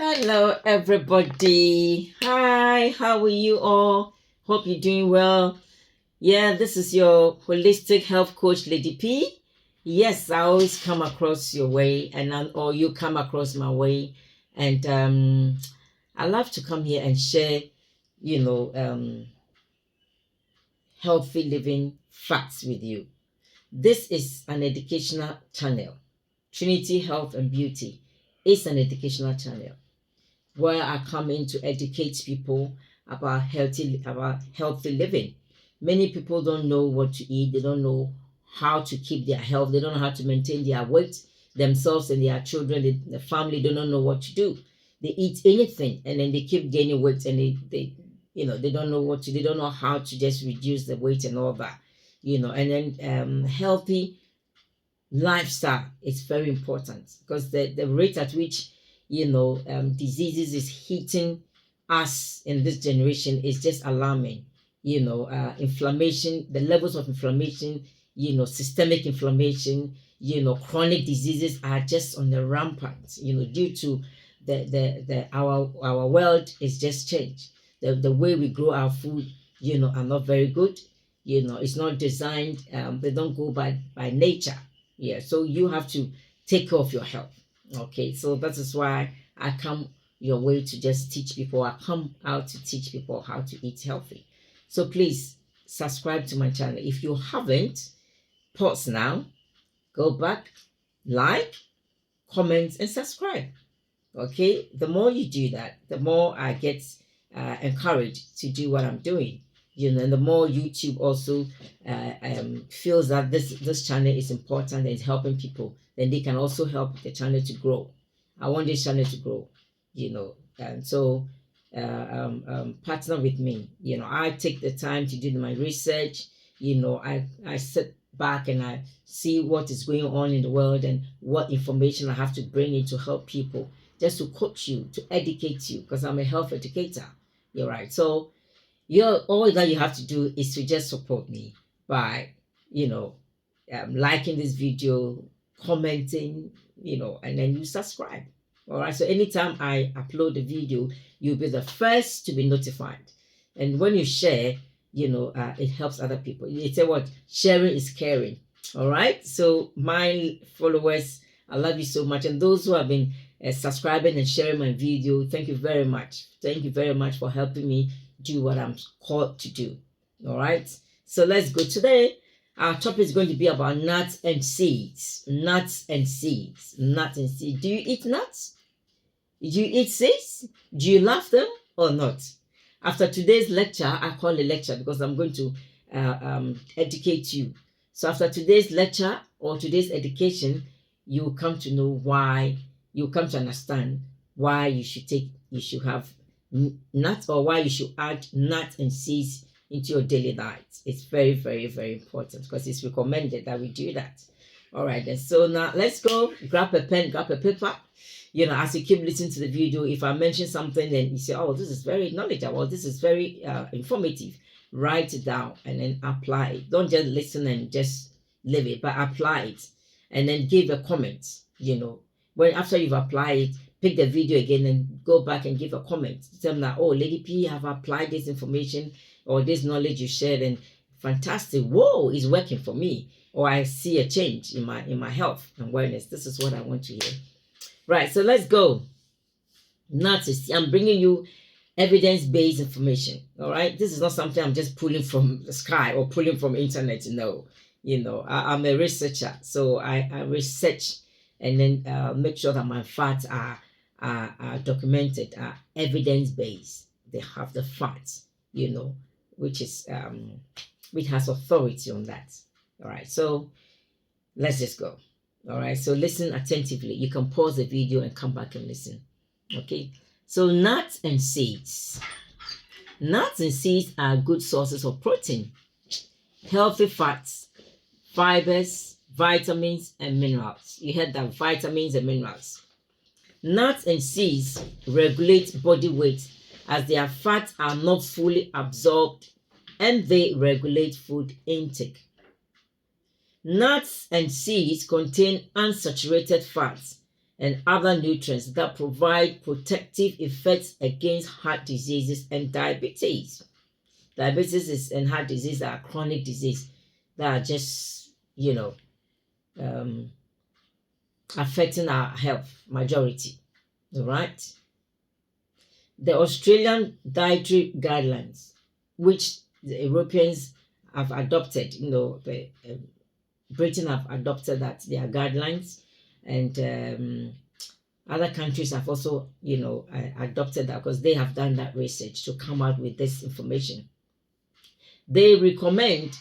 Hello, everybody. Hi, how are you all? Hope you're doing well. Yeah, this is your holistic health coach, Lady P. Yes, I always come across your way, or you come across my way, and I love to come here and share, you know, healthy living facts with you. This is an educational channel. Trinity Health and Beauty is an educational channel where I come in to educate people about healthy living. Many people don't know what to eat. They don't know how to keep their health. They don't know how to maintain their weight. Themselves and their children, the family, they don't know what to do. They eat anything and then they keep gaining weight, and they don't know what to. They don't know how to just reduce the weight and all that. And then healthy lifestyle is very important, because the rate at which diseases is hitting us in this generation is just alarming. Inflammation, the levels of inflammation, systemic inflammation, chronic diseases are just on the rampant, due to our world is just changed. The way we grow our food, are not very good. It's not designed, they don't go by nature. Yeah, so you have to take care of your health. Okay, so that is why I come your way to just teach people. I come out to teach people how to eat healthy. So please subscribe to my channel. If you haven't, pause now, go back, like, comment, and subscribe. Okay, the more you do that, the more I get encouraged to do what I'm doing. And the more YouTube also feels that this channel is important and is helping people, then they can also help the channel to grow. I want this channel to grow, and so partner with me. I take the time to do my research. I sit back and I see what is going on in the world and what information I have to bring in to help people, just to coach you, to educate you, because I'm a health educator. You're right. So all that you have to do is to just support me by, liking this video, commenting, and then you subscribe. All right. So anytime I upload a video, you'll be the first to be notified. And when you share, it helps other people. You say what? Sharing is caring. All right. So my followers, I love you so much. And those who have been subscribing and sharing my video, thank you very much. Thank you very much for helping me do what I'm called to do. All right. So let's go. Today, our topic is going to be about nuts and seeds. Nuts and seeds. Nuts and seeds. Do you eat nuts? Do you eat seeds? Do you love them or not? After today's lecture, I call it lecture because I'm going to educate you. So after today's lecture or today's education, you will come to know why, you come to understand why you should have nuts, or why you should add nuts and seeds into your daily diet. It's very, very, very important, because it's recommended that we do that. All right, then. So now let's go. Grab a pen, grab a paper. As you keep listening to the video, if I mention something, then you say, oh, this is very knowledgeable, this is very informative, write it down and then apply it. Don't just listen and just leave it, but apply it, and then give a comment. When after you've applied it, pick the video again and go back and give a comment. Tell them that, oh, Lady P, have applied this information or this knowledge you shared, and fantastic. Whoa, it's working for me. Or I see a change in my health and wellness. This is what I want to hear. Right, so let's go. Nuts. I'm bringing you evidence-based information. All right, this is not something I'm just pulling from the sky or pulling from internet. No, I'm a researcher, so I research and then make sure that my facts are documented, are evidence-based. They have the facts, which has authority on that. All right, so let's just go. All right, so listen attentively. You can pause the video and come back and listen. Okay, so nuts and seeds. Nuts and seeds are good sources of protein, healthy fats, fibers, vitamins, and minerals. You heard that, vitamins and minerals. Nuts and seeds regulate body weight, as their fats are not fully absorbed, and they regulate food intake. Nuts and seeds contain unsaturated fats and other nutrients that provide protective effects against heart diseases and diabetes. Diabetes and heart disease are chronic disease that are just, affecting our health majority. All right. The Australian dietary guidelines, which the Europeans have adopted, Britain have adopted that, their guidelines, and other countries have also, adopted that because they have done that research to come out with this information. They recommend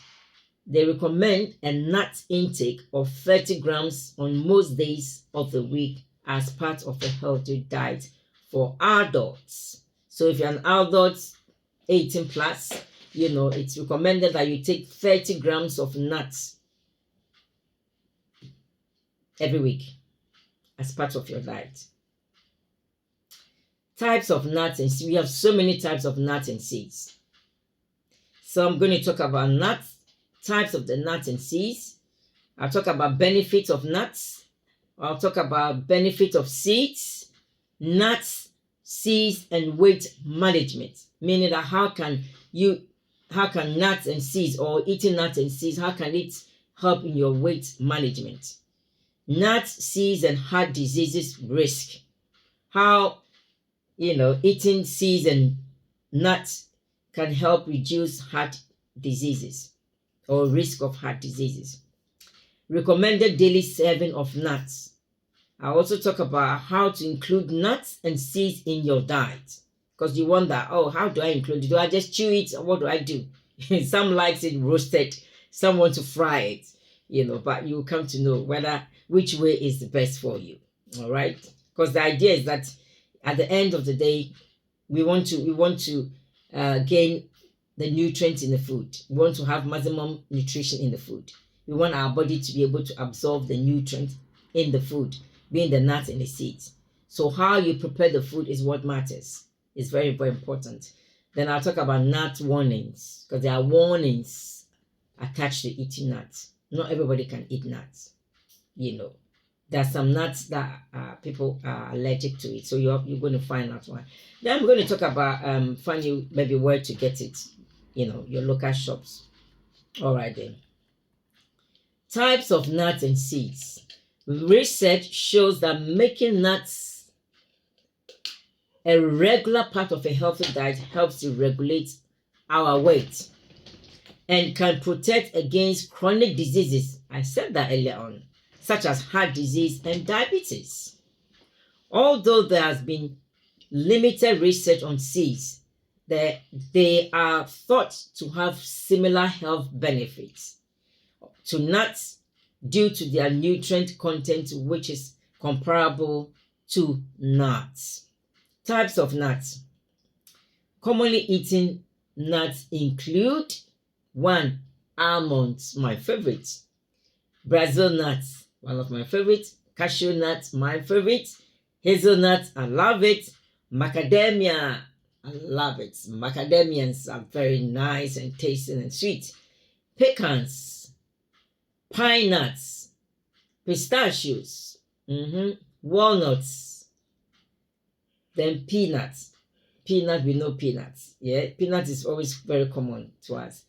a nut intake of 30 grams on most days of the week as part of a healthy diet for adults. So if you're an adult 18 plus, it's recommended that you take 30 grams of nuts every week as part of your diet. Types of nuts and seeds. We have so many types of nuts and seeds. So I'm going to talk about nuts, types of the nuts and seeds. I'll talk about benefits of nuts. I'll talk about benefits of seeds, nuts, seeds, and weight management. Meaning that how can nuts and seeds, or eating nuts and seeds, how can it help in your weight management? Nuts, seeds, and heart diseases risk. How, eating seeds and nuts can help reduce heart diseases or risk of heart diseases. Recommended daily serving of nuts. I also talk about how to include nuts and seeds in your diet. Because you wonder, how do I include it? Do I just chew it, or what do I do? Some likes it roasted, some want to fry it, but you come to know which way is the best for you. All right? Because the idea is that at the end of the day, we want to gain the nutrients in the food. We want to have maximum nutrition in the food. We want our body to be able to absorb the nutrients in the food, being the nuts and the seeds. So how you prepare the food is what matters. It's very, very important. Then I'll talk about nut warnings, because there are warnings attached to eating nuts. Not everybody can eat nuts. There are some nuts that people are allergic to it, so you're going to find out why. Then I'm going to talk about find you maybe where to get it, your local shops. All right then. Types of nuts and seeds. Research shows that making nuts a regular part of a healthy diet helps to regulate our weight and can protect against chronic diseases. I said that earlier on, such as heart disease and diabetes. Although there has been limited research on seeds, they are thought to have similar health benefits to nuts due to their nutrient content, which is comparable to nuts. Types of nuts. Commonly eaten nuts include 1. Almonds, my favorite. Brazil nuts, one of my favorites. Cashew nuts, my favorite. Hazelnuts, I love it. Macadamia, I love it. Macadamians are very nice and tasty and sweet. Pecans, pine nuts, pistachios, walnuts, then peanuts. Peanut, we know peanuts. Yeah, peanut is always very common to us.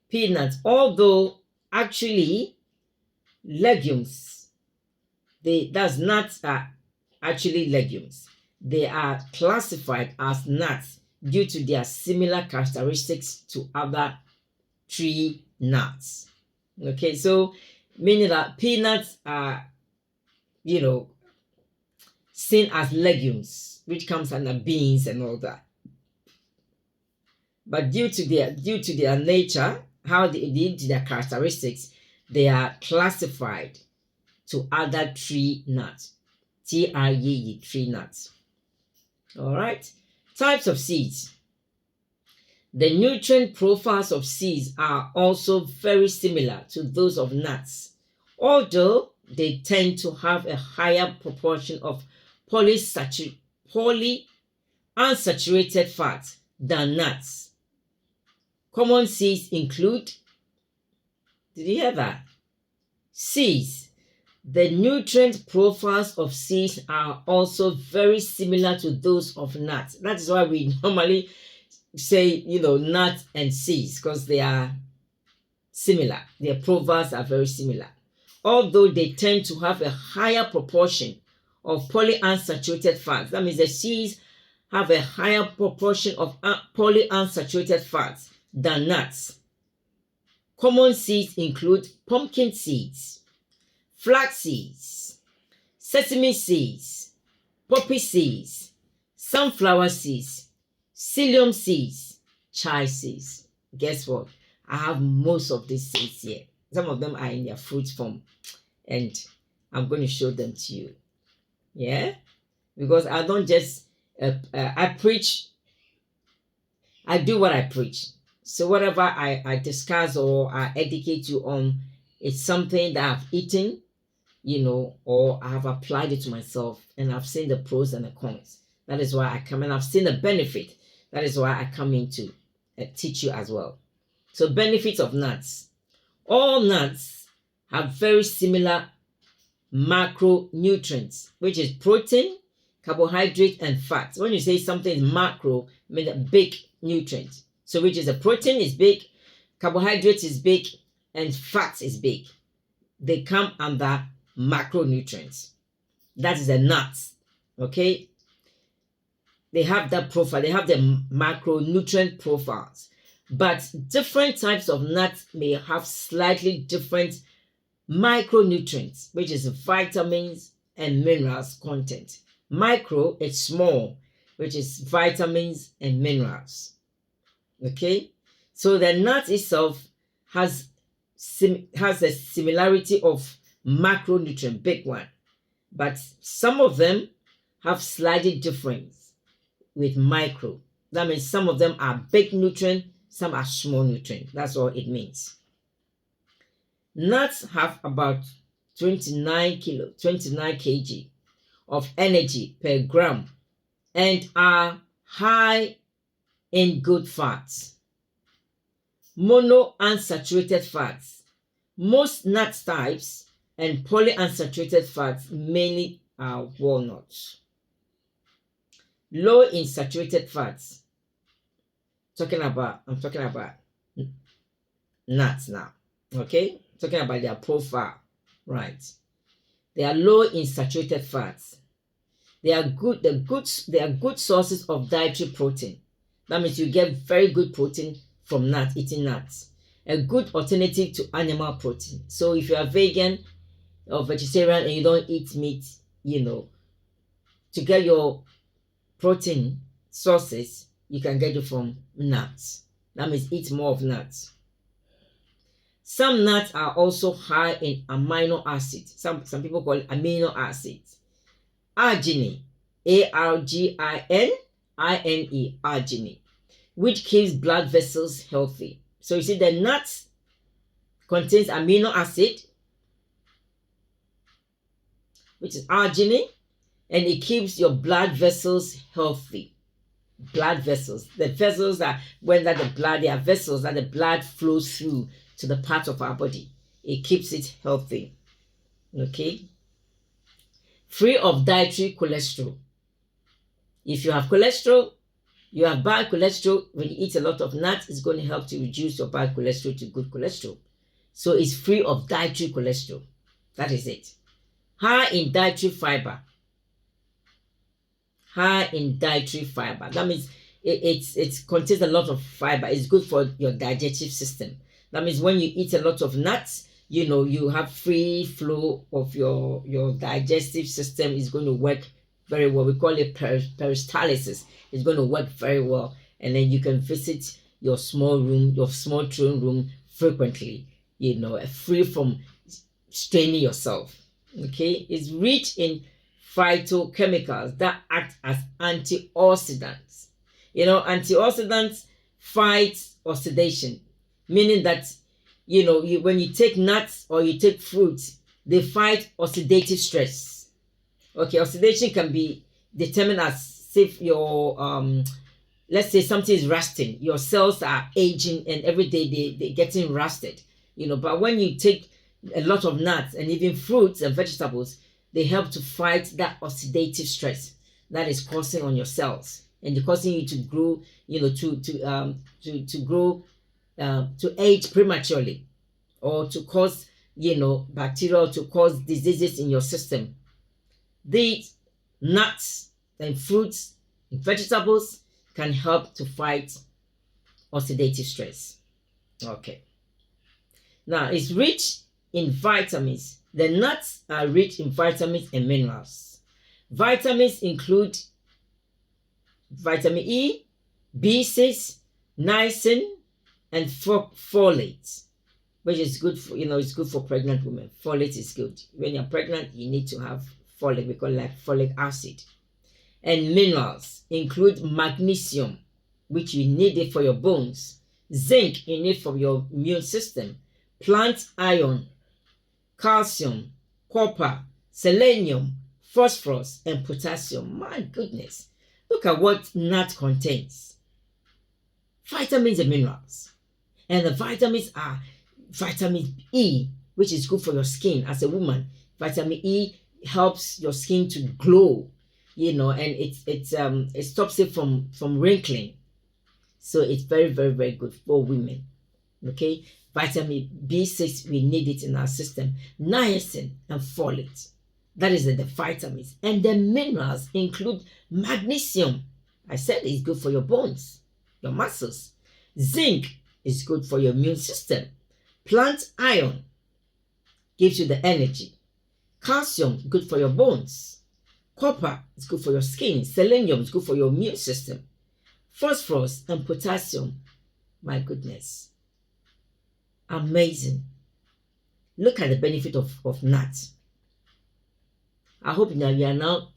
Peanuts, although actually legumes, that's nuts are actually legumes. They are classified as nuts due to their similar characteristics to other tree nuts. Okay, so meaning that peanuts are, seen as legumes, which comes under beans and all that. But due to their nature, due to their characteristics, they are classified to other tree nuts. TREE, tree nuts. All right. Types of seeds. The nutrient profiles of seeds are also very similar to those of nuts, although they tend to have a higher proportion of polyunsaturated fat than nuts. Common seeds include, did you hear that? Seeds The nutrient profiles of seeds are also very similar to those of nuts. That is why we normally say, nuts and seeds, because they are similar. Their profiles are very similar. Although they tend to have a higher proportion of polyunsaturated fats. That means the seeds have a higher proportion of polyunsaturated fats than nuts. Common seeds include pumpkin seeds, flax seeds, sesame seeds, poppy seeds, sunflower seeds, psyllium seeds, chia seeds. Guess what? I have most of these seeds here. Some of them are in their fruit form, and I'm going to show them to you. Yeah? Because I don't just, I preach, I do what I preach. So whatever I discuss or I educate you on, it's something that I've eaten, or I have applied it to myself, and I've seen the pros and the cons. That is why I come, and I've seen the benefit. That is why I come in to teach you as well. So benefits of nuts. All nuts have very similar macronutrients, which is protein, carbohydrate, and fat. When you say something is macro, I mean a big nutrient. So which is a protein is big, carbohydrate is big, and fat is big. They come under macronutrients. That is the nuts. Okay? They have that profile. They have the macronutrient profiles. But different types of nuts may have slightly different micronutrients, which is vitamins and minerals content. Micro is small, which is vitamins and minerals. Okay? So the nut itself has a similarity of macronutrient, big one. But some of them have slightly difference with micro. That means some of them are big nutrient, some are small nutrient. That's all it means. Nuts have about 29 kg of energy per gram and are high in good fats. Monounsaturated fats. Most nut types and polyunsaturated fats mainly are walnuts. Low in saturated fats. I'm talking about nuts now. Okay? Talking about their profile. Right. They are low in saturated fats. They are good sources of dietary protein. That means you get very good protein from nuts, eating nuts. A good alternative to animal protein. So if you are vegan or vegetarian and you don't eat meat, to get your protein sources, you can get it from nuts. That means eat more of nuts. Some nuts are also high in amino acids. Some people call it amino acids. Arginine, arginine, arginine, which keeps blood vessels healthy. So you see the nuts contains amino acid, which is arginine, and it keeps your blood vessels healthy. Blood vessels. The vessels they are vessels that the blood flows through to the part of our body. It keeps it healthy. Okay? Free of dietary cholesterol. If you have cholesterol, you have bad cholesterol, when you eat a lot of nuts, it's going to help to reduce your bad cholesterol to good cholesterol. So it's free of dietary cholesterol. That is it. High in dietary fiber. High in dietary fiber. That means it contains a lot of fiber. It's good for your digestive system. That means when you eat a lot of nuts, you have free flow of your digestive system is going to work very well. We call it peristalsis. It's going to work very well. And then you can visit your small throne room frequently, free from straining yourself. Okay? It's rich in phytochemicals that act as antioxidants. Antioxidants fight oxidation, meaning that when you take nuts or you take fruits, they fight oxidative stress. Okay, oxidation can be determined as if your let's say something is rusting, your cells are aging and every day they're getting rusted. But when you take a lot of nuts and even fruits and vegetables, they help to fight that oxidative stress that is causing on your cells and causing you to grow, to grow, to age prematurely, or to cause, bacteria, to cause diseases in your system. These nuts and fruits and vegetables can help to fight oxidative stress. Okay. Now, it's rich in vitamins. The nuts are rich in vitamins and minerals. Vitamins include vitamin E, B6, niacin, and folate, which is good for, it's good for pregnant women. Folate is good. When you're pregnant, you need to have folate. We call it like folic acid. And minerals include magnesium, which you need it for your bones. Zinc, you need for your immune system. Plant iron, calcium, copper, selenium, phosphorus, and potassium. My goodness. Look at what nut contains. Vitamins and minerals. And the vitamins are vitamin E, which is good for your skin as a woman. Vitamin E helps your skin to glow, and it stops it from wrinkling. So it's very, very, very good for women. Okay, vitamin B6, we need it in our system. Niacin and folate. That is the vitamins. And the minerals include magnesium. I said it's good for your bones, your muscles. Zinc is good for your immune system. Plant iron gives you the energy. Calcium, good for your bones. Copper is good for your skin. Selenium is good for your immune system. Phosphorus and potassium, my goodness, amazing. Look at the benefit of nuts. I hope now you are now,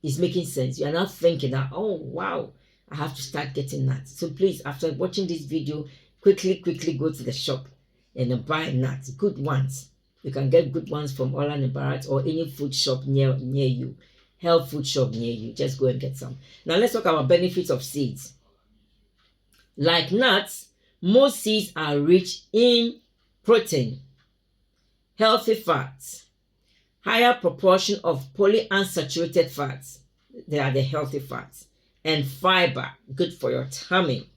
it's making sense. You are now thinking that, oh wow, I have to start getting nuts. So please, after watching this video, quickly go to the shop and buy nuts, good ones. You can get good ones from Olan and Barrett or any food shop near you, health food shop near you. Just go and get some. Now let's talk about benefits of seeds. Like nuts, most seeds are rich in protein, healthy fats, higher proportion of polyunsaturated fats, they are the healthy fats, and fiber, good for your tummy.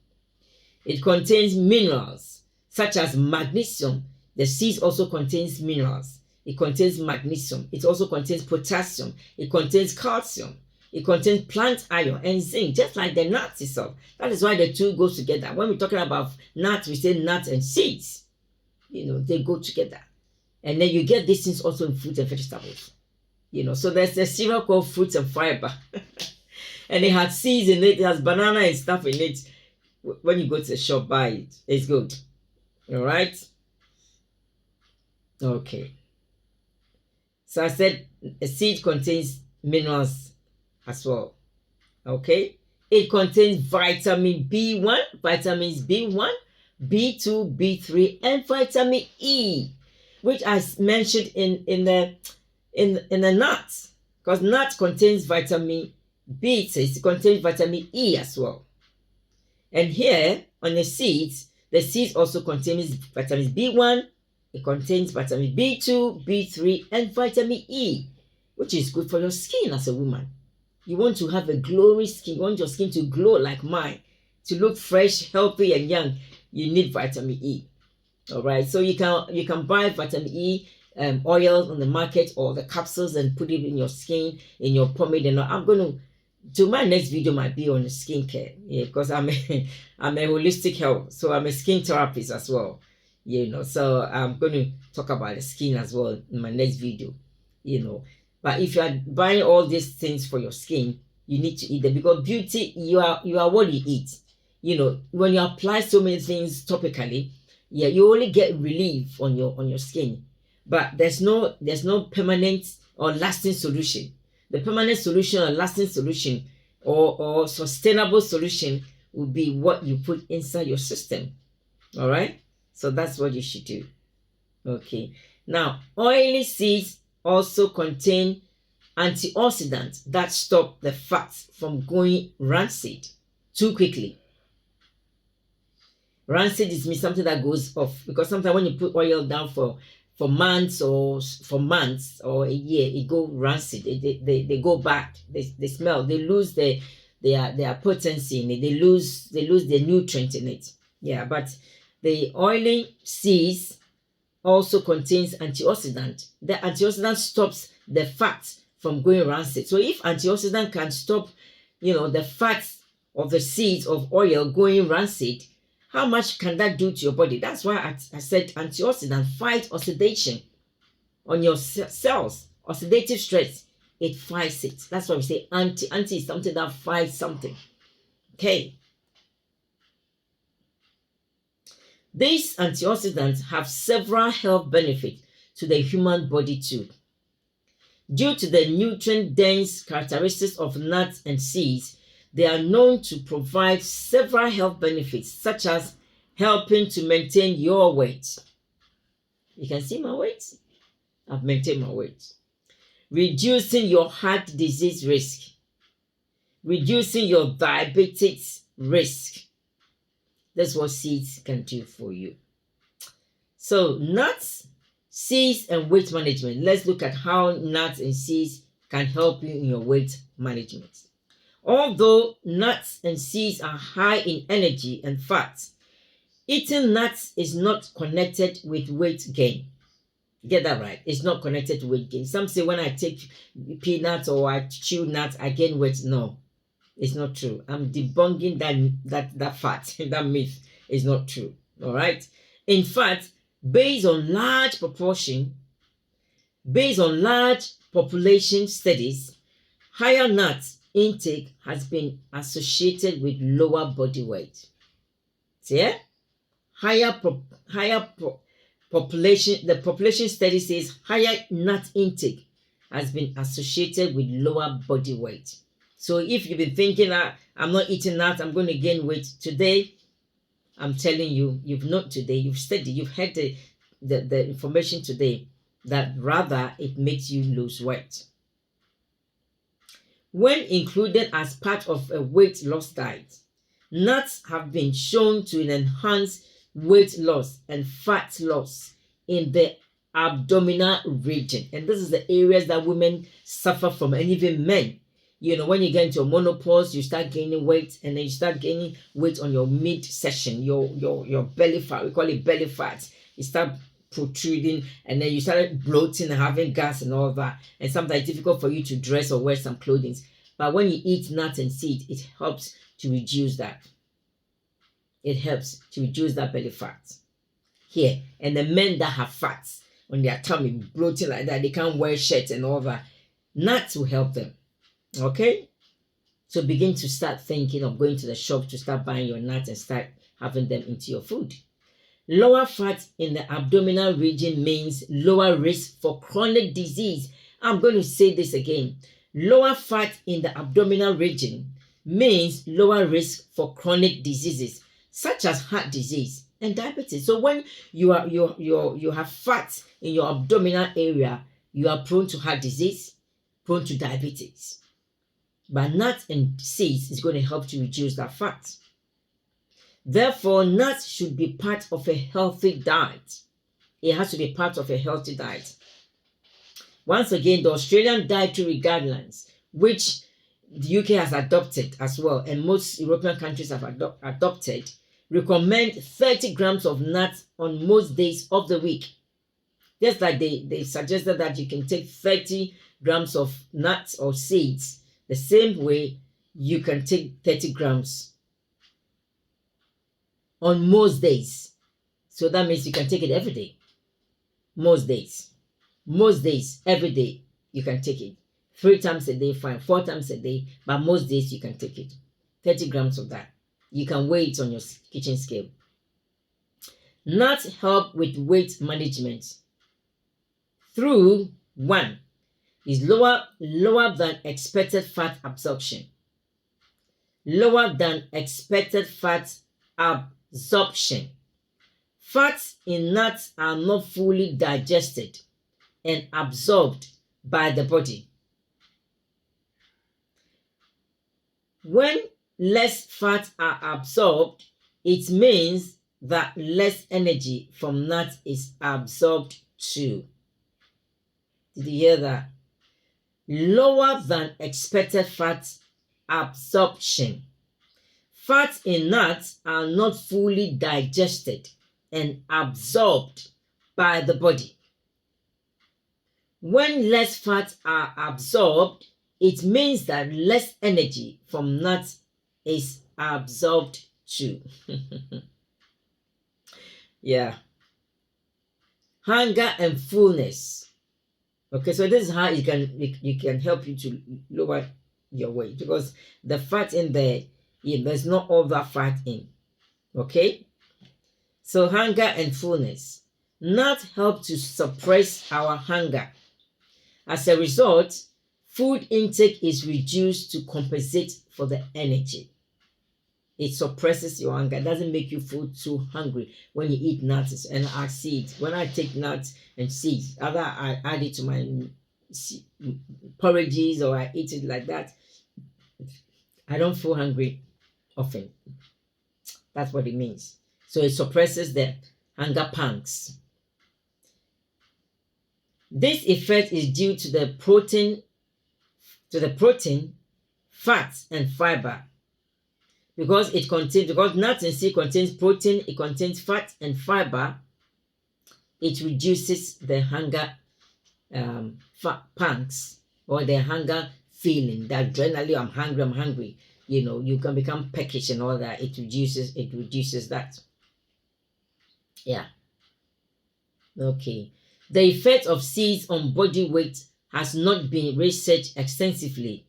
It contains minerals such as magnesium. The seeds also contains minerals. It contains magnesium. It also contains potassium. It contains calcium. It contains plant iron and zinc, just like the nuts itself. That is why the two go together. When we're talking about nuts, we say nuts and seeds. They go together. And then you get these things also in fruits and vegetables. So there's a cereal called Fruits and Fiber. And it has seeds in it. It has banana and stuff in it. When you go to the shop, buy it. It's good. All right? Okay. So I said a seed contains minerals as well. Okay? It contains vitamin B1, vitamins B1, B2, B3, and vitamin E, which I mentioned in the nuts, because nuts contains vitamin B, so it contains vitamin E as well. And here on the seeds also contains vitamins B1, it contains vitamin B2, B3, and vitamin E, which is good for your skin as a woman. You want to have a glowing skin, you want your skin to glow like mine, to look fresh, healthy, and young. You need vitamin E. All right, so you can buy vitamin E oil on the market or the capsules and put it in your skin, in your pomade. And I'm going to do my next video might be on the skincare, because I'm a holistic health, so I'm a skin therapist as well. So I'm going to talk about the skin as well in my next video. But if you are buying all these things for your skin, you need to eat them, because beauty, you are what you eat. When you apply so many things topically, you only get relief on your skin, but there's no permanent or lasting solution. The permanent solution or lasting solution or sustainable solution will be what you put inside your system. All right, so that's what you should do. Okay, now oily seeds also contain antioxidants that stop the fats from going rancid too quickly. Rancid is something that goes off, because sometimes when you put oil down for for months or a year, it go rancid. They go bad. They smell. They lose their potency in it. They lose the nutrient in it. Yeah, but the oily seeds also contains antioxidant. The antioxidant stops the fat from going rancid. So if antioxidant can stop, the fats of the seeds of oil going rancid, how much can that do to your body? That's why I said antioxidant fight oxidation on your cells. Oxidative stress, it fights it. That's why we say anti is something that fights something. Okay. These antioxidants have several health benefits to the human body too. Due to the nutrient-dense characteristics of nuts and seeds, they are known to provide several health benefits, such as helping to maintain your weight. You can see my weight? I've maintained my weight. Reducing your heart disease risk. Reducing your diabetes risk. That's what seeds can do for you. So nuts, seeds, and weight management. Let's look at how nuts and seeds can help you in your weight management. Although nuts and seeds are high in energy and fat, eating nuts is not connected with weight gain. Get that right. It's not connected to weight gain. Some say when I take peanuts or I chew nuts, I gain weight. No. It's not true. I'm debunking that fact. That myth is not true. All right. In fact, based on large population studies, higher nut intake has been associated with lower body weight. See? Population. The population study says higher nut intake has been associated with lower body weight. So if you've been thinking that I'm not eating nuts, I'm going to gain weight today, I'm telling you, you've studied, you've heard the information today that rather it makes you lose weight. When included as part of a weight loss diet, nuts have been shown to enhance weight loss and fat loss in the abdominal region. And this is the areas that women suffer from, and even men. When you get into menopause, you start gaining weight, and then you start gaining weight on your midsection, your belly fat. We call it belly fat. You start protruding, and then you start bloating and having gas and all that. And sometimes it's difficult for you to dress or wear some clothing. But when you eat nuts and seeds, it helps to reduce that. It helps to reduce that belly fat. Here, and the men that have fats on their tummy, bloating like that, they can't wear shirts and all that. Nuts will help them. Okay, so begin to start thinking of going to the shop to start buying your nuts and start having them into your food. Lower fat in the abdominal region means lower risk for chronic disease. I'm going to say this again. Lower fat in the abdominal region means lower risk for chronic diseases such as heart disease and diabetes. So when you have fat in your abdominal area, you are prone to heart disease, prone to diabetes. But nuts and seeds is going to help to reduce that fat. Therefore, nuts should be part of a healthy diet. It has to be part of a healthy diet. Once again, the Australian dietary guidelines, which the UK has adopted as well, and most European countries have adopted, recommend 30 grams of nuts on most days of the week. Just like they suggested that you can take 30 grams of nuts or seeds. The same way, you can take 30 grams on most days. So that means you can take it every day. Most days. Most days, every day, you can take it. 3 times a day, fine. 4 times a day, but most days you can take it. 30 grams of that. You can weigh it on your kitchen scale. Nuts help with weight management through 1. Is lower than expected fat absorption. Lower than expected fat absorption. Fats in nuts are not fully digested and absorbed by the body. When less fats are absorbed, it means that less energy from nuts is absorbed too. Did you hear that? Lower than expected fat absorption. Fats in nuts are not fully digested and absorbed by the body. When less fats are absorbed, it means that less energy from nuts is absorbed too. Yeah. Hunger and fullness. Okay, so this is how you can help you to lower your weight, because the fat in there, there's not all that fat in. Okay, so hunger and fullness. Nuts help to suppress our hunger. As a result, food intake is reduced to compensate for the energy. It suppresses your hunger. It doesn't make you feel too hungry when you eat nuts and seeds. When I take nuts and seeds, either I add it to my porridges or I eat it like that, I don't feel hungry often. That's what it means. So it suppresses the hunger pangs. This effect is due to the protein, fat, and fiber. Because nuts and seed contains protein, it contains fat and fiber, it reduces the hunger pangs, or the hunger feeling, that adrenaline, I'm hungry. You can become peckish and all that. It reduces that. Yeah. Okay. The effect of seeds on body weight has not been researched extensively,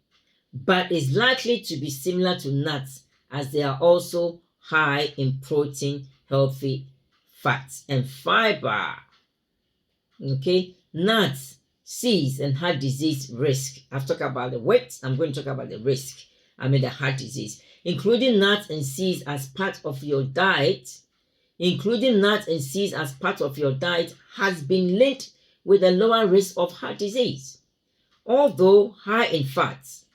but is likely to be similar to nuts, as they are also high in protein, healthy fats, and fiber. Okay, nuts, seeds, and heart disease risk. I've talked about the weight. I'm going to talk about the risk. The heart disease. Including nuts and seeds as part of your diet, has been linked with a lower risk of heart disease. Although high in fats,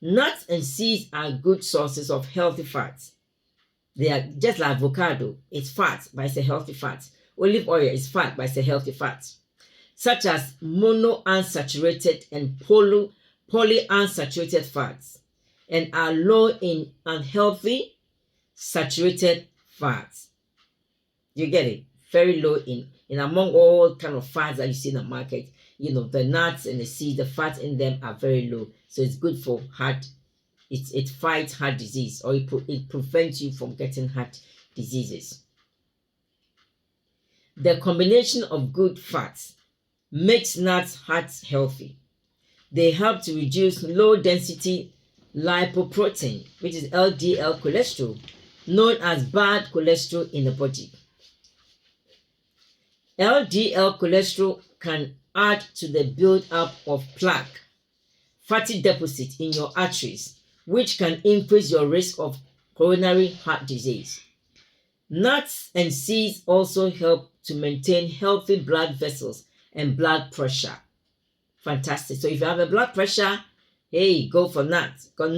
nuts and seeds are good sources of healthy fats. They are just like avocado. It's fat, but it's a healthy fat. Olive oil is fat, but it's a healthy fat. Such as monounsaturated and polyunsaturated fats, and are low in unhealthy saturated fats. You get it? Very low in among all kind of fats that you see in the market. The nuts and the seeds, the fats in them are very low. So it's good for heart. It fights heart disease, or it prevents you from getting heart diseases. The combination of good fats makes nuts heart healthy. They help to reduce low density lipoprotein, which is LDL cholesterol, known as bad cholesterol in the body. LDL cholesterol can add to the build-up of plaque, fatty deposit in your arteries, which can increase your risk of coronary heart disease. Nuts and seeds also help to maintain healthy blood vessels and blood pressure. Fantastic. So if you have a blood pressure, hey, go for nuts. Because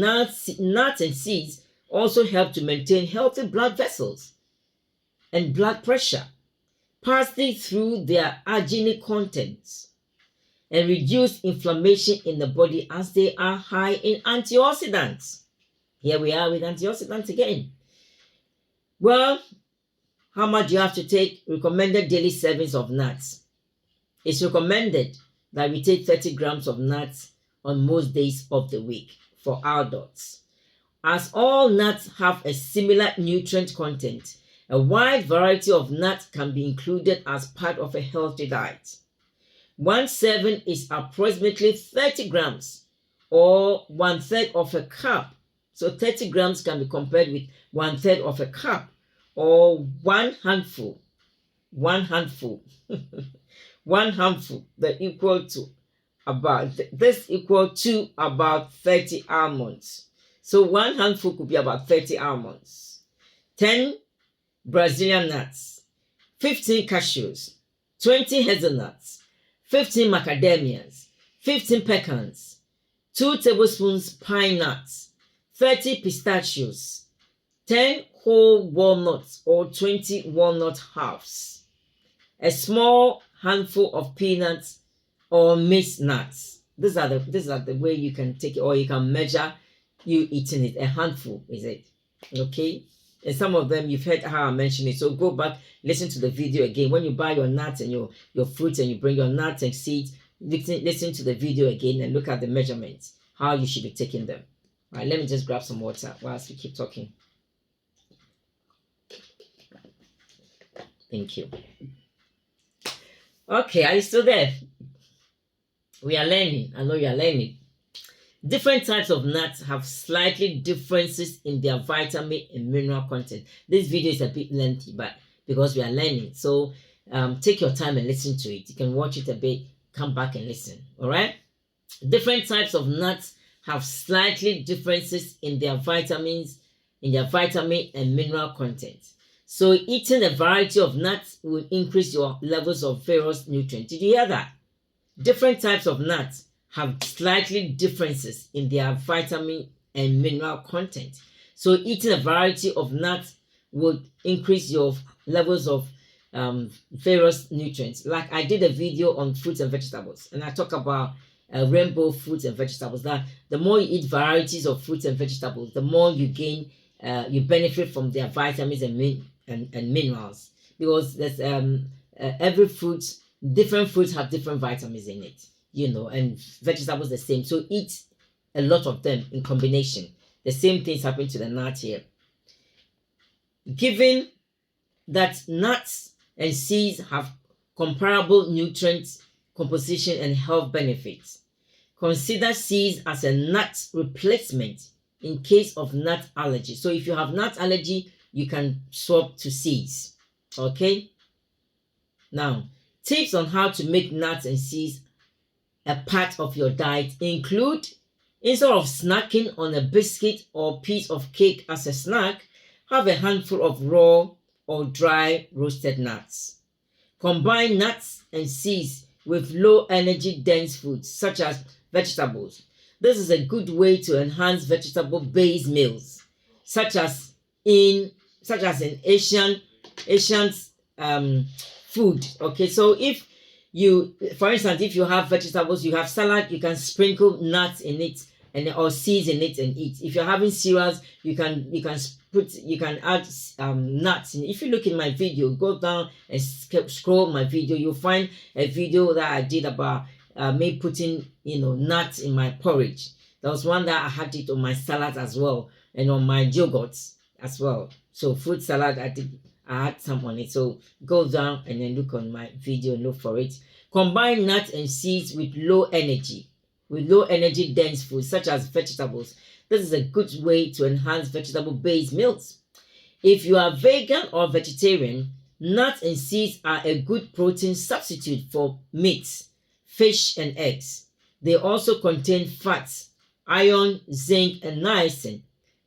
nuts and seeds also help to maintain healthy blood vessels and blood pressure, partly through their arginine contents, and reduce inflammation in the body as they are high in antioxidants. Here we are with antioxidants again. Well, how much do you have to take? Recommended daily servings of nuts. It's recommended that we take 30 grams of nuts on most days of the week for adults. As all nuts have a similar nutrient content, a wide variety of nuts can be included as part of a healthy diet. One serving is approximately 30 grams, or 1/3 of a cup. So 30 grams can be compared with 1/3 of a cup, or one handful, one handful that equal to about 30 almonds. So one handful could be about 30 almonds. 10 Brazilian nuts, 15 cashews, 20 hazelnuts, 15 macadamias, 15 pecans, 2 tablespoons pine nuts, 30 pistachios, 10 whole walnuts or 20 walnut halves, a small handful of peanuts or mixed nuts. These are the way you can take it, or you can measure you eating it. A handful is it, okay? And some of them you've heard how I mentioned it. So go back, listen to the video again. When you buy your nuts and your fruits and you bring your nuts and seeds, listen to the video again and look at the measurements, how you should be taking them. All right, let me just grab some water whilst we keep talking. Thank you. Okay, are you still there? We are learning. I know you are learning. Different types of nuts have slightly differences in their vitamin and mineral content. This video is a bit lengthy, but because we are learning, so take your time and listen to it. You can watch it a bit, come back and listen. All right. Different types of nuts have slightly differences in their vitamin and mineral content. So eating a variety of nuts will increase your levels of various nutrients. Did you hear that? Different types of nuts have slightly differences in their vitamin and mineral content. So eating a variety of nuts would increase your levels of various nutrients. Like I did a video on fruits and vegetables, and I talk about rainbow fruits and vegetables. That the more you eat varieties of fruits and vegetables, the more you gain, you benefit from their vitamins and minerals. Because there's every fruit, different fruits have different vitamins in it, you know, and vegetables the same. So eat a lot of them in combination. The same things happen to the nut here. Given that nuts and seeds have comparable nutrient composition and health benefits, consider seeds as a nut replacement in case of nut allergy. So if you have nut allergy, you can swap to seeds. Okay? Now, tips on how to make nuts and seeds a part of your diet include: instead of snacking on a biscuit or piece of cake as a snack, have a handful of raw or dry roasted nuts. Combine nuts and seeds with low energy dense foods such as vegetables. This is a good way to enhance vegetable based meals, such as in Asian food. Okay, so if you, for instance, if you have vegetables, you have salad, you can sprinkle nuts in it and or seeds in it and eat. If you're having cereals, you can add nuts. And if you look in my video, go down and scroll my video, you'll find a video that I did about me putting nuts in my porridge. There was one that I had it on my salad as well, and on my yogurts as well. So fruit salad, I had some on it. So go down and then look on my video and look for it. Combine nuts and seeds with low energy dense foods such as vegetables. This is a good way to enhance vegetable based meals. If you are vegan or vegetarian, nuts and seeds are a good protein substitute for meat, fish and eggs. They also contain fats, iron, zinc and niacin.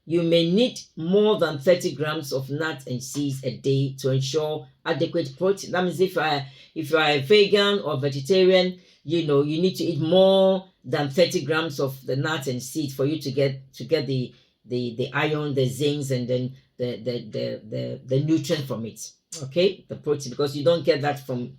You may need more than 30 grams of nuts and seeds a day to ensure adequate protein. That means if you are a vegan or vegetarian, you need to eat more than 30 grams of the nuts and seeds for you to get the iron, the zinc, and then the nutrient from it. Okay, the protein, because you don't get that from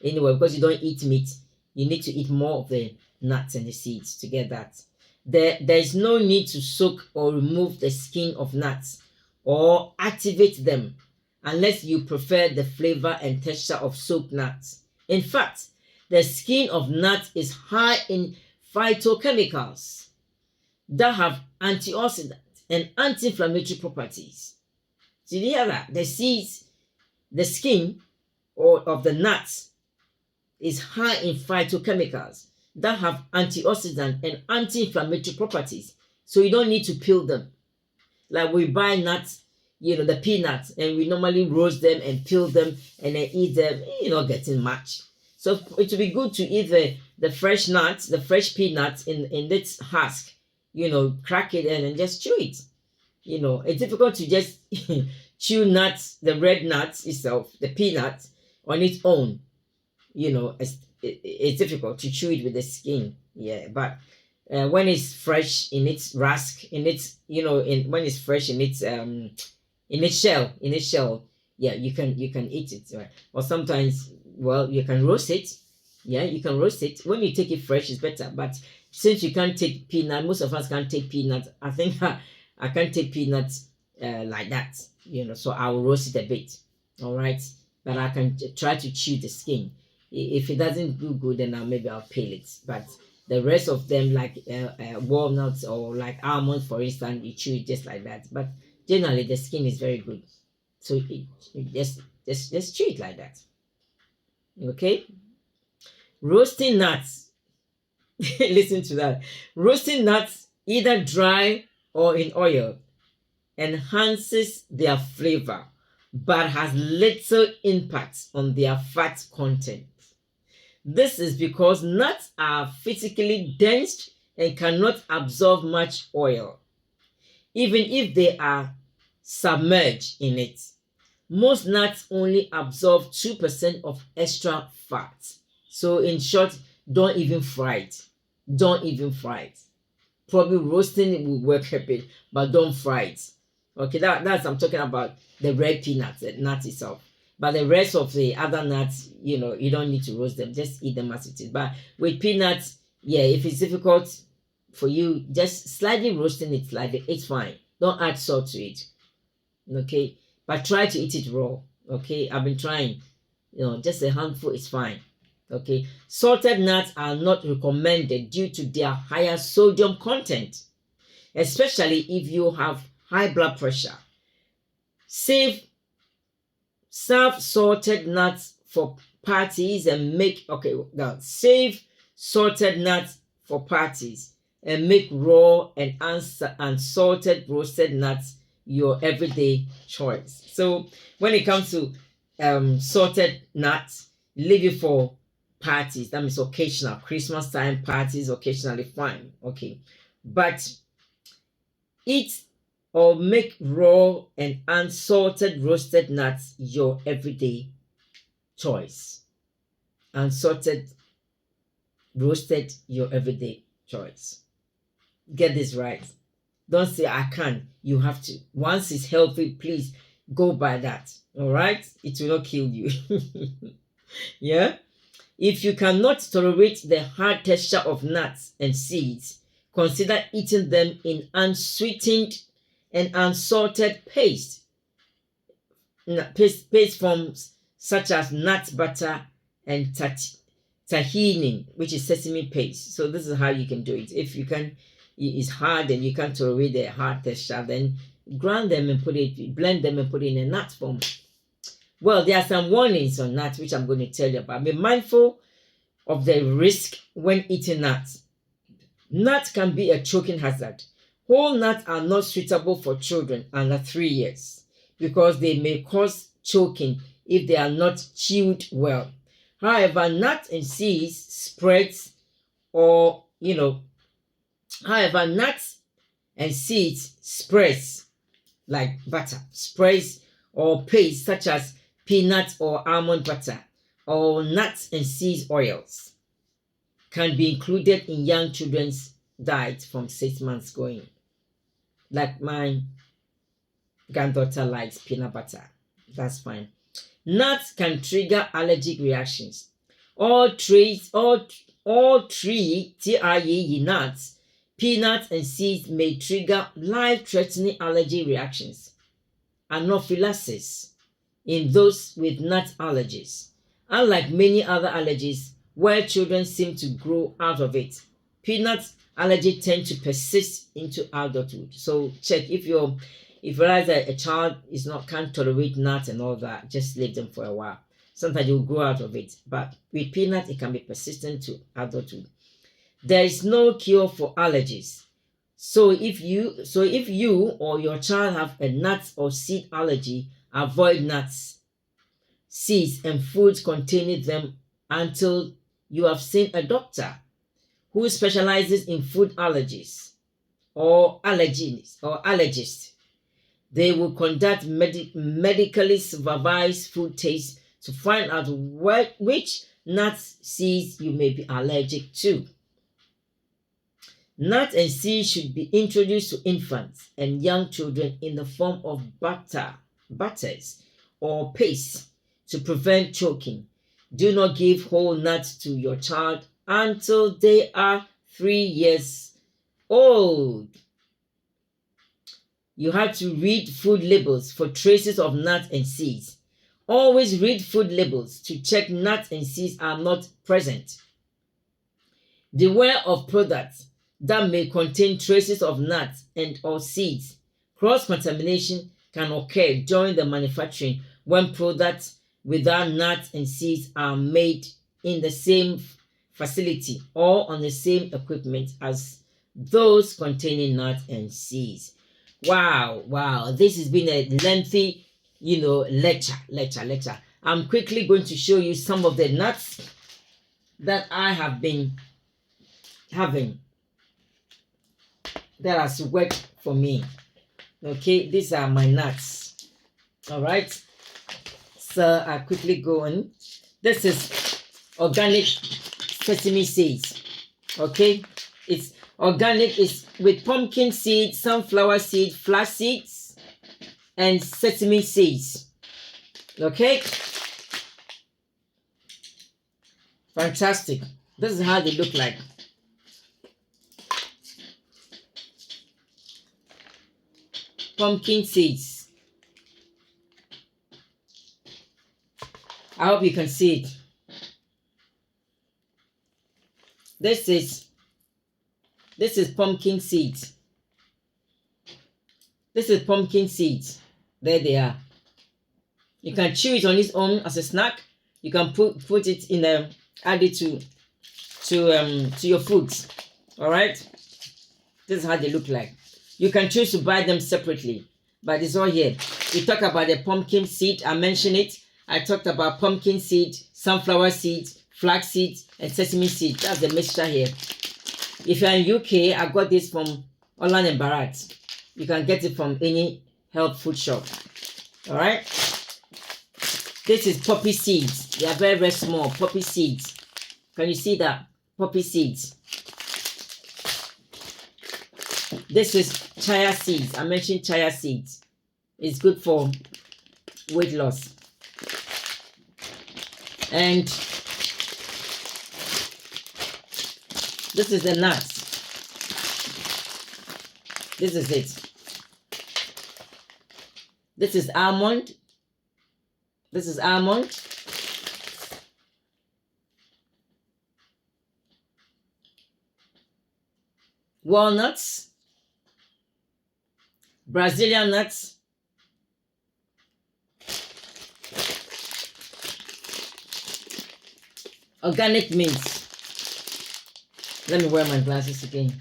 anywhere, because you don't eat meat. You need to eat more of the nuts and the seeds to get that. There is no need to soak or remove the skin of nuts or activate them unless you prefer the flavor and texture of soaked nuts. In fact, the skin of nuts is high in phytochemicals that have antioxidant and anti-inflammatory properties. Did you hear that? The skin of the nuts is high in phytochemicals that have antioxidant and anti-inflammatory properties. So you don't need to peel them. Like we buy nuts, the peanuts, and we normally roast them and peel them and then eat them. You're not getting much. So it would be good to eat the fresh nuts, the fresh peanuts in its husk, crack it and just chew it. It's difficult to just chew nuts, the red nuts itself, the peanuts on its own. It's difficult to chew it with the skin. Yeah, but when it's fresh in its husk, when it's fresh in its in its shell. In its shell, yeah, you can eat it, right? Or sometimes, well, you can roast it. Yeah, you can roast it. When you take it fresh, it's better. But since you can't take peanut, most of us can't take peanuts. I think I can't take peanuts like that, so I will roast it a bit. All right, but I can try to chew the skin. If it doesn't do good, then maybe I'll peel it. But the rest of them, like walnuts or like almonds, for instance, you chew it just like that. But generally, the skin is very good, so just chew it like that. Okay, roasting nuts. Listen to that. Roasting nuts, either dry or in oil, enhances their flavor but has little impact on their fat content. This is because nuts are physically dense and cannot absorb much oil, even if they are submerged in it. Most nuts only absorb 2% of extra fat. So in short, don't even fry it. Don't even fry it. Probably roasting it will work a bit, but don't fry it. Okay, that's I'm talking about the red peanuts, the nut itself. But the rest of the other nuts, you don't need to roast them. Just eat them as it is. But with peanuts, yeah, if it's difficult for you, just slightly roasting it slightly, it's fine. Don't add salt to it. Okay, but try to eat it raw. Okay, I've been trying. Just a handful is fine. Okay, salted nuts are not recommended due to their higher sodium content, especially if you have high blood pressure. Serve salted nuts for parties and make save salted nuts for parties and make raw and unsalted roasted nuts your everyday choice. So when it comes to salted nuts, leave it for parties. That means occasional Christmas time parties, occasionally fine. Okay, but eat or make raw and unsalted roasted nuts your everyday choice. Unsalted roasted, your everyday choice. Get this right. Don't say I can. You have to. Once it's healthy, please go by that. All right, it will not kill you. Yeah. If you cannot tolerate the hard texture of nuts and seeds, consider eating them in unsweetened and unsalted paste forms such as nut butter and tahini, which is sesame paste. So this is how you can do it. If you can, it's hard and you can't tolerate the hard texture, then blend them and put it in a nut form. Well, there are some warnings on nuts which I'm going to tell you about. Be mindful of the risk when eating nuts. Nuts can be a choking hazard. Whole nuts are not suitable for children under 3 years because they may cause choking if they are not chewed well. However, nuts and seeds spreads like butter, spreads or paste such as peanut or almond butter or nuts and seeds oils can be included in young children's diet from 6 months going. Like my granddaughter likes peanut butter. That's fine. Nuts can trigger allergic reactions. All three nuts, peanuts, and seeds may trigger life-threatening allergy reactions. Anaphylaxis in those with nut allergies. Unlike many other allergies where children seem to grow out of it, peanut allergy tend to persist into adulthood. So check if you realize that a child can't tolerate nuts and all that, just leave them for a while. Sometimes you'll grow out of it, but with peanut it can be persistent to adulthood. There is no cure for allergies. So if you or your child have a nut or seed allergy, avoid nuts, seeds, and foods containing them until you have seen a doctor who specializes in food allergies or allergists. They will conduct medically supervised food tests to find out which nuts, seeds you may be allergic to. Nuts and seeds should be introduced to infants and young children in the form of butters, or paste to prevent choking. Do not give whole nuts to your child until they are 3 years old. You have to read food labels for traces of nuts and seeds. Always read food labels to check nuts and seeds are not present. Beware of products that may contain traces of nuts and or seeds. Cross-contamination can occur during the manufacturing when products without nuts and seeds are made in the same facility or on the same equipment as those containing nuts and seeds. Wow, this has been a lengthy, lecture. I'm quickly going to show you some of the nuts that I have been having that has worked for me. Okay, these are my nuts. All right, so I quickly go on. This is organic sesame seeds. Okay, it's organic. It's with pumpkin seeds, sunflower seeds, flax seeds, and sesame seeds. Okay, fantastic. This is how they look like. Pumpkin seeds. I hope you can see it. This is pumpkin seeds. This is pumpkin seeds. There they are. You can chew it on its own as a snack. You can put it in add it to your foods. All right. This is how they look like. You can choose to buy them separately, but it's all here. We talk about the pumpkin seed. I mentioned it. I talked about pumpkin seed, sunflower seeds, flax seeds, and sesame seeds. That's the mixture here. If you're in UK, I got this from Holland and Barrett. You can get it from any health food shop. All right. This is poppy seeds. They are very, very small. Poppy seeds. Can you see that? Poppy seeds. This is chia seeds. I mentioned chia seeds. It's good for weight loss. And this is the nuts. This is it. This is almond. This is almond. Walnuts. Brazilian nuts. Organic mints. Let me wear my glasses again.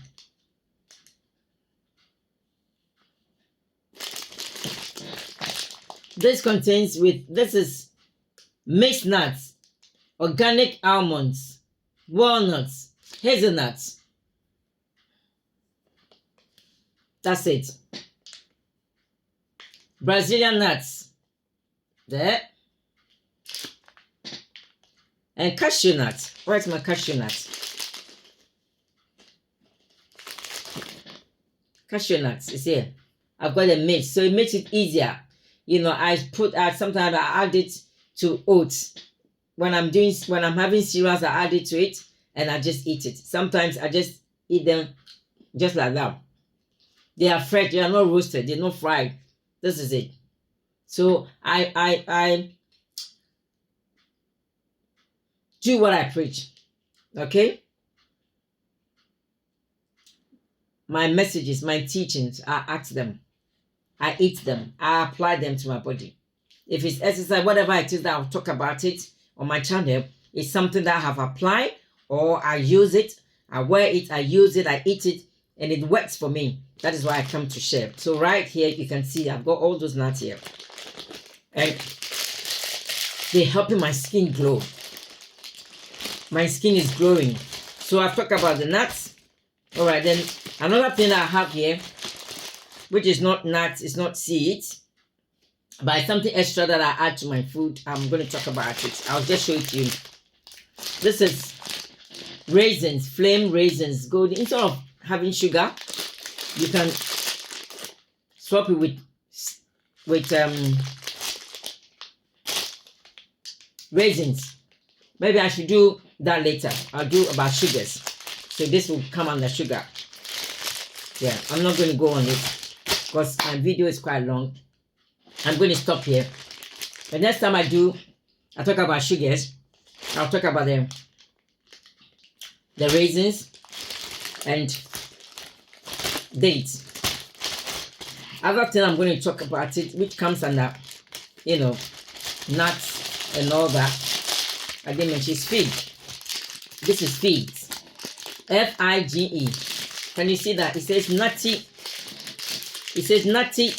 This is mixed nuts, organic almonds, walnuts, hazelnuts. That's it. Brazilian nuts. There. And cashew nuts. Where's my cashew nuts? Cashew nuts is here. I've got a mix, so it makes it easier. Sometimes I add it to oats. When I'm having cereals, I add it to it and I just eat it. Sometimes I just eat them just like that. They are fresh, they are not roasted, they're not fried. This is it. So I do what I preach. Okay? My messages, my teachings, I act them. I eat them. I apply them to my body. If it's exercise, whatever it is that I'll talk about it on my channel, it's something that I have applied or I use it, I wear it, I use it, I eat it, and it works for me. That is why I come to share. So right here, you can see I've got all those nuts here. And they're helping my skin glow. My skin is glowing. So I've talked about the nuts. All right, then another thing I have here, which is not nuts, it's not seeds, but it's something extra that I add to my food. I'm going to talk about it. I'll just show it to you. This is raisins, flame raisins, golden. Instead of having sugar, you can swap it with raisins. Maybe I should do that later. I'll do about sugars. So this will come under sugar. Yeah, I'm not going to go on it because my video is quite long. I'm going to stop here. The next time I talk about sugars. I'll talk about the raisins and dates. Other thing I'm going to talk about it, which comes under, nuts and all that. I didn't mention is fig. This is figs. F-I-G-E. Can you see that? It says nutty. It says nutty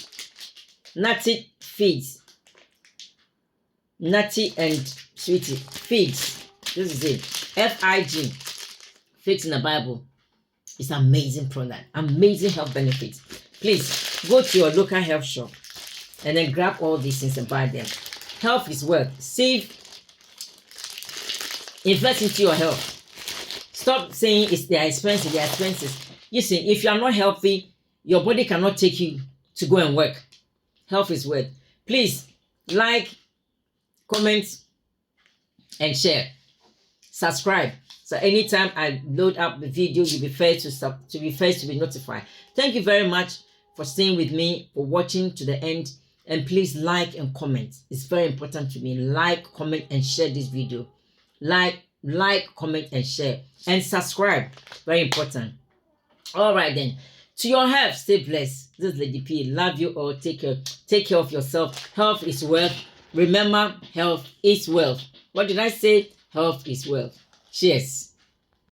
figs. Nutty and sweetie. Figs. This is it. F-I-G. Figs in the Bible. It's an amazing product. Amazing health benefits. Please go to your local health shop and then grab all these things and buy them. Health is wealth. Save. Invest into your health. Stop saying they are expensive. They are expensive. Listen, if you are not healthy, your body cannot take you to go and work. Health is wealth. Please like, comment, and share. Subscribe. So anytime I load up the video, you'll be first to be notified. Thank you very much for staying with me, for watching to the end. And please like and comment. It's very important to me. Like, comment, and share this video. Like, comment, and share. And subscribe. Very important. All right then. To your health, stay blessed. This is Lady P. Love you all. Take care. Take care of yourself. Health is wealth. Remember, health is wealth. What did I say? Health is wealth. Cheers.